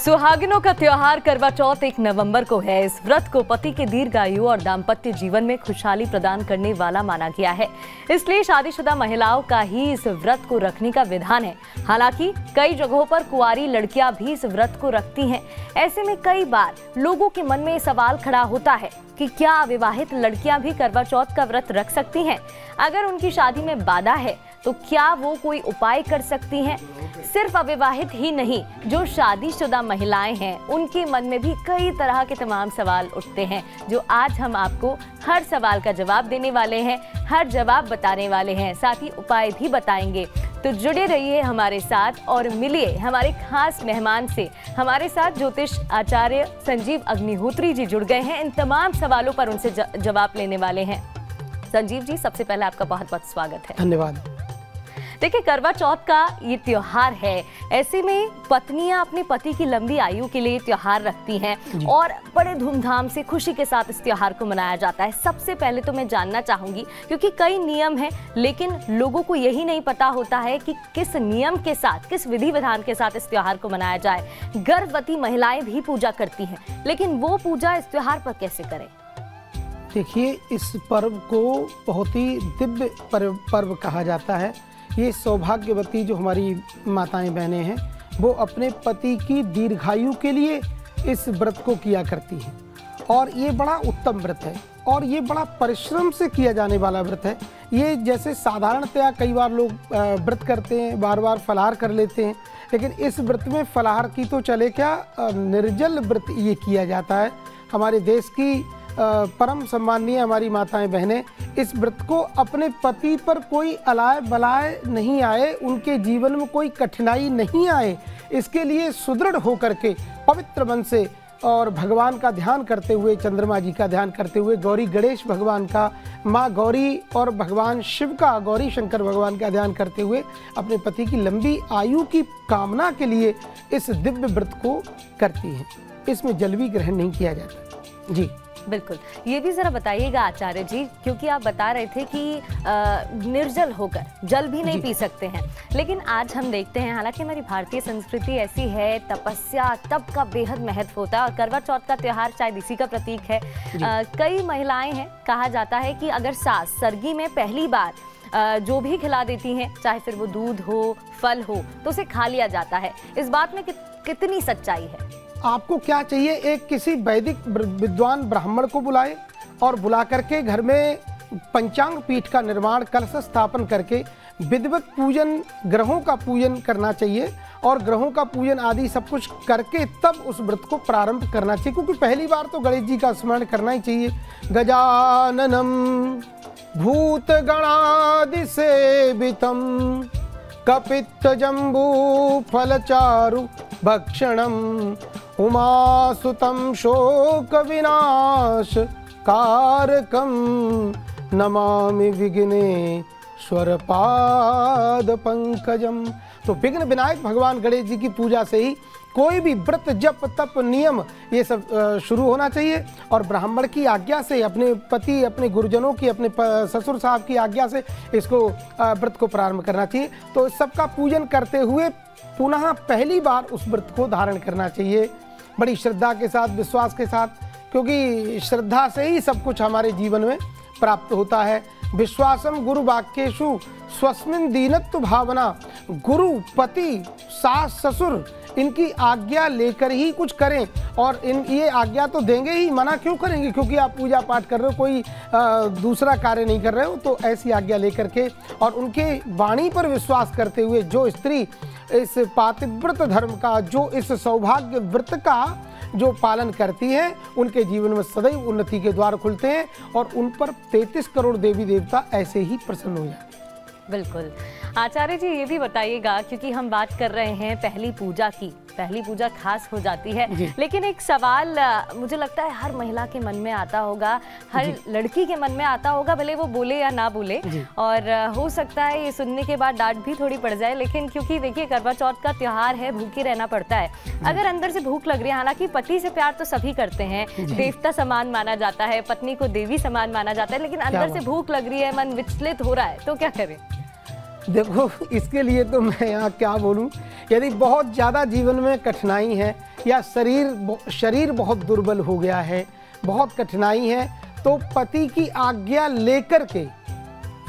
सुहागिनों का त्योहार करवा चौथ 1 नवंबर को है। इस व्रत को पति के दीर्घायु और दाम्पत्य जीवन में खुशहाली प्रदान करने वाला माना गया है, इसलिए शादीशुदा महिलाओं का ही इस व्रत को रखने का विधान है। हालांकि कई जगहों पर कुंवारी लड़कियां भी इस व्रत को रखती हैं। ऐसे में कई बार लोगों के मन में सवाल खड़ा होता है कि क्या अविवाहित लड़कियां भी करवा चौथ का व्रत रख सकती हैं? अगर उनकी शादी में बाधा है तो क्या वो कोई उपाय कर सकती हैं? सिर्फ अविवाहित ही नहीं, जो शादीशुदा महिलाएं हैं उनके मन में भी कई तरह के तमाम सवाल उठते हैं, जो आज हम आपको हर सवाल का जवाब देने वाले हैं, हर जवाब बताने वाले हैं, साथ ही उपाय भी बताएंगे। तो जुड़े रहिए हमारे साथ और मिलिए हमारे खास मेहमान से। हमारे साथ ज्योतिष आचार्य संजीव अग्निहोत्री जी जुड़ गए हैं। इन तमाम सवालों पर उनसे जवाब लेने वाले हैं। संजीव जी, सबसे पहले आपका बहुत बहुत स्वागत है। धन्यवाद। देखिए, करवा चौथ का ये त्योहार है, ऐसे में पत्नियां अपने पति की लंबी आयु के लिए त्योहार रखती हैं और बड़े धूमधाम से खुशी के साथ इस त्योहार को मनाया जाता है। सबसे पहले तो मैं जानना चाहूंगी, क्योंकि कई नियम हैं, लेकिन लोगों को यही नहीं पता होता है कि किस नियम के साथ, किस विधि विधान के साथ इस त्योहार को मनाया जाए। गर्भवती महिलाएं भी पूजा करती हैं, लेकिन वो पूजा इस त्योहार पर कैसे करें? देखिए, इस पर्व को बहुत ही दिव्य पर्व कहा जाता है। ये सौभाग्यवती जो हमारी माताएं बहनें हैं, वो अपने पति की दीर्घायु के लिए इस व्रत को किया करती हैं और ये बड़ा उत्तम व्रत है और ये बड़ा परिश्रम से किया जाने वाला व्रत है। ये जैसे साधारणतया कई बार लोग व्रत करते हैं, बार बार फलाहार कर लेते हैं, लेकिन इस व्रत में फलाहार की तो चले क्या, निर्जल व्रत ये किया जाता है। हमारे देश की परम सम्माननीय हमारी माताएं बहनें इस व्रत को अपने पति पर कोई अलाय बलाय नहीं आए, उनके जीवन में कोई कठिनाई नहीं आए, इसके लिए सुदृढ़ होकर के पवित्र मन से और भगवान का ध्यान करते हुए, चंद्रमा जी का ध्यान करते हुए, गौरी गणेश भगवान का, माँ गौरी और भगवान शिव का, गौरी शंकर भगवान का ध्यान करते हुए अपने पति की लंबी आयु की कामना के लिए इस दिव्य व्रत को करती हैं। इसमें जल भी ग्रहण नहीं किया जाता। जी बिल्कुल, ये भी जरा बताइएगा आचार्य जी, क्योंकि आप बता रहे थे कि निर्जल होकर जल भी नहीं पी सकते हैं, लेकिन आज हम देखते हैं, हालांकि हमारी भारतीय संस्कृति ऐसी है, तपस्या, तप का बेहद महत्व होता है और करवा चौथ का त्योहार शायद इसी का प्रतीक है। कई महिलाएं हैं, कहा जाता है कि अगर सास सरगी में पहली बार जो भी खिला देती हैं, चाहे फिर वो दूध हो, फल हो, तो उसे खा लिया जाता है। इस बात में कितनी सच्चाई है? आपको क्या चाहिए, एक किसी वैदिक विद्वान ब्राह्मण को बुलाए और बुला करके घर में पंचांग पीठ का निर्माण, कलश स्थापन करके विधिवत पूजन, ग्रहों का पूजन करना चाहिए और ग्रहों का पूजन आदि सब कुछ करके तब उस व्रत को प्रारंभ करना चाहिए, क्योंकि पहली बार तो गणेश जी का स्मरण करना ही चाहिए। गजाननम भूत गणादि सेवितम कपित्त जम्बू फलचारु भक्षणम उमासुतं शोक विनाश कारकं नमामि विघ्नेश्वर पाद पंकजम। तो विघ्न विनायक भगवान गणेश जी की पूजा से ही कोई भी व्रत, जप, तप, नियम ये सब शुरू होना चाहिए और ब्राह्मण की आज्ञा से, अपने पति, अपने गुरुजनों की, अपने ससुर साहब की आज्ञा से इसको व्रत को प्रारंभ करना चाहिए। तो सबका पूजन करते हुए पुनः पहली बार उस व्रत को धारण करना चाहिए, बड़ी श्रद्धा के साथ, विश्वास के साथ, क्योंकि श्रद्धा से ही सब कुछ हमारे जीवन में प्राप्त होता है। विश्वासम गुरु वाक्येषु स्वस्मिन् दीनत्व भावना। गुरु, पति, सास, ससुर इनकी आज्ञा लेकर ही कुछ करें और ये आज्ञा तो देंगे ही, मना क्यों करेंगे? क्योंकि आप पूजा पाठ कर रहे हो, कोई दूसरा कार्य नहीं कर रहे हो, तो ऐसी आज्ञा लेकर के और उनके वाणी पर विश्वास करते हुए जो स्त्री इस पातिव्रत धर्म का, जो इस सौभाग्य व्रत का जो पालन करती हैं, उनके जीवन में सदैव उन्नति के द्वार खुलते हैं और उन पर 33 करोड़ देवी देवता ऐसे ही प्रसन्न हो जाते हैं। बिल्कुल। आचार्य जी, ये भी बताइएगा, क्योंकि हम बात कर रहे हैं पहली पूजा की, पहली पूजा खास हो जाती है, लेकिन एक सवाल मुझे लगता है हर महिला के मन में आता होगा, हर लड़की के मन में आता होगा, भले वो बोले या ना बोले, और हो सकता है ये सुनने के बाद डांट भी थोड़ी पड़ जाए, लेकिन क्योंकि देखिए करवा चौथ का त्योहार है, भूखे रहना पड़ता है। अगर अंदर से भूख लग रही है, हालांकि पति से प्यार तो सभी करते हैं, देवता समान माना जाता है, पत्नी को देवी समान माना जाता है, लेकिन अंदर से भूख लग रही है, मन विचलित हो रहा है, तो क्या करें? देखो, इसके लिए तो मैं यहाँ क्या बोलूँ, यदि बहुत ज़्यादा जीवन में कठिनाई है, या शरीर बहुत दुर्बल हो गया है, बहुत कठिनाई है, तो पति की आज्ञा लेकर के,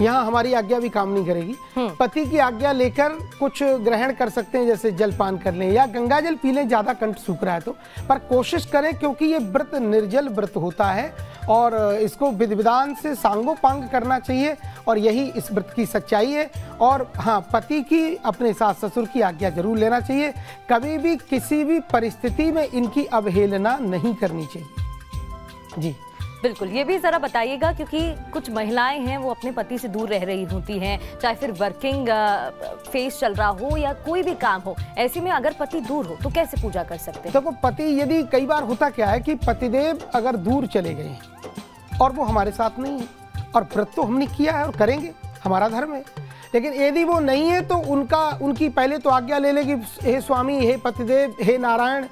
यहाँ हमारी आज्ञा भी काम नहीं करेगी, पति की आज्ञा लेकर कुछ ग्रहण कर सकते हैं, जैसे जलपान कर लें या गंगा जल पी लें, ज़्यादा कंठ सूख रहा है तो। पर कोशिश करें, क्योंकि ये व्रत निर्जल व्रत होता है और इसको विधि विधान से सांगोपांग करना चाहिए, और यही इस व्रत की सच्चाई है। और हाँ, पति की, अपने सास ससुर की आज्ञा जरूर लेना चाहिए। कभी भी किसी भी परिस्थिति में इनकी अवहेलना नहीं करनी चाहिए। जी बिल्कुल, ये भी जरा बताइएगा, क्योंकि कुछ महिलाएं हैं वो अपने पति से दूर रह रही होती हैं, चाहे फिर वर्किंग फेस चल रहा हो या कोई भी काम हो, ऐसे में अगर पति दूर हो तो कैसे पूजा कर सकते हैं? देखो, पति यदि, कई बार होता क्या है कि पतिदेव अगर दूर चले गए और वो हमारे साथ नहीं है, और व्रत तो हमने किया है और करेंगे, हमारा धर्म है, लेकिन यदि वो नहीं है तो उनकी पहले तो आज्ञा ले लेगी, हे स्वामी, हे पतिदेव, हे नारायण,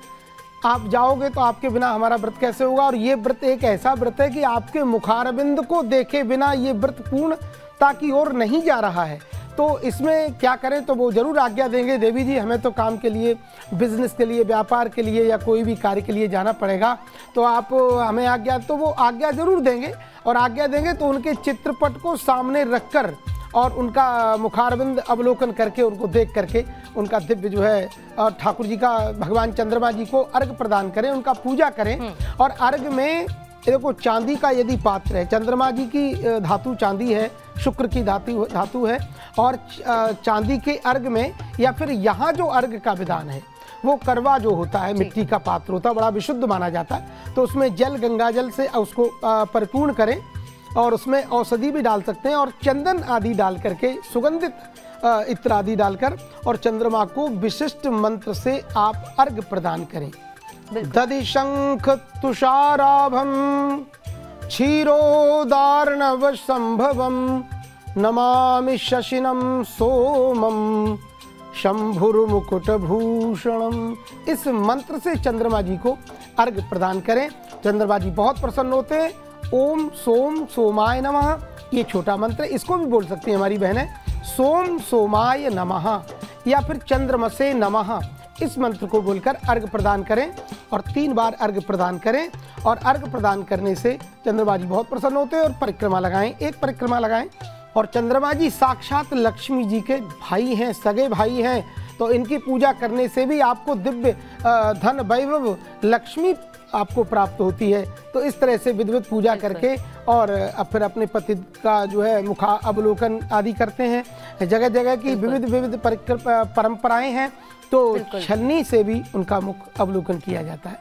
आप जाओगे तो आपके बिना हमारा व्रत कैसे होगा। और ये व्रत एक ऐसा व्रत है कि आपके मुखारबिंद को देखे बिना ये व्रत पूर्णता की ओर नहीं जा रहा है। तो इसमें क्या करें, तो वो जरूर आज्ञा देंगे, देवी जी हमें तो काम के लिए, बिजनेस के लिए, व्यापार के लिए या कोई भी कार्य के लिए जाना पड़ेगा, तो आप हमें आज्ञा, तो वो आज्ञा जरूर देंगे। और आज्ञा देंगे तो उनके चित्रपट को सामने रखकर और उनका मुखारविंद अवलोकन करके, उनको देख करके, उनका दिव्य जो है, और ठाकुर जी का, भगवान चंद्रमा जी को अर्घ प्रदान करें, उनका पूजा करें। और अर्घ में देखो, चांदी का यदि पात्र है, चंद्रमा जी की धातु चांदी है, शुक्र की धातु है, और चांदी के अर्घ में, या फिर यहाँ जो अर्घ का विधान है वो करवा जो होता है, मिट्टी का पात्र होता है, बड़ा विशुद्ध माना जाता है। तो उसमें जल, गंगा जल से उसको परिपूर्ण करें, और उसमें औषधि भी डाल सकते हैं, और चंदन आदि डाल करके, सुगंधित इत्र आदि डालकर, और चंद्रमा को विशिष्ट मंत्र से आप अर्घ प्रदान करें। दधि शंख तुषाराभम क्षीरोदार्णव संभवम नमामि शशिनम सोमम शंभुर्मुकुटभूषणम। इस मंत्र से चंद्रमा जी को अर्घ प्रदान करें। चंद्रमा जी बहुत प्रसन्न होते हैं। ओम सोम सोमाय नमः, ये छोटा मंत्र, इसको भी बोल सकती हैं हमारी बहनें, सोम सोमाय नमः, या फिर चंद्रमसे नमः, इस मंत्र को बोलकर अर्घ प्रदान करें, और 3 बार अर्घ प्रदान करें। और अर्घ प्रदान करने से चंद्रमा जी बहुत प्रसन्न होते हैं। और परिक्रमा लगाएं, एक परिक्रमा लगाएं। और चंद्रमा जी साक्षात लक्ष्मी जी के भाई हैं, सगे भाई हैं, तो इनकी पूजा करने से भी आपको दिव्य धन, वैभव, लक्ष्मी आपको प्राप्त होती है। तो इस तरह से विधिवत पूजा करके, और फिर अपने पति का जो है मुखा अवलोकन आदि करते हैं। जगह जगह की विविध परंपराएं हैं, तो छलनी से भी उनका मुख अवलोकन किया जाता है।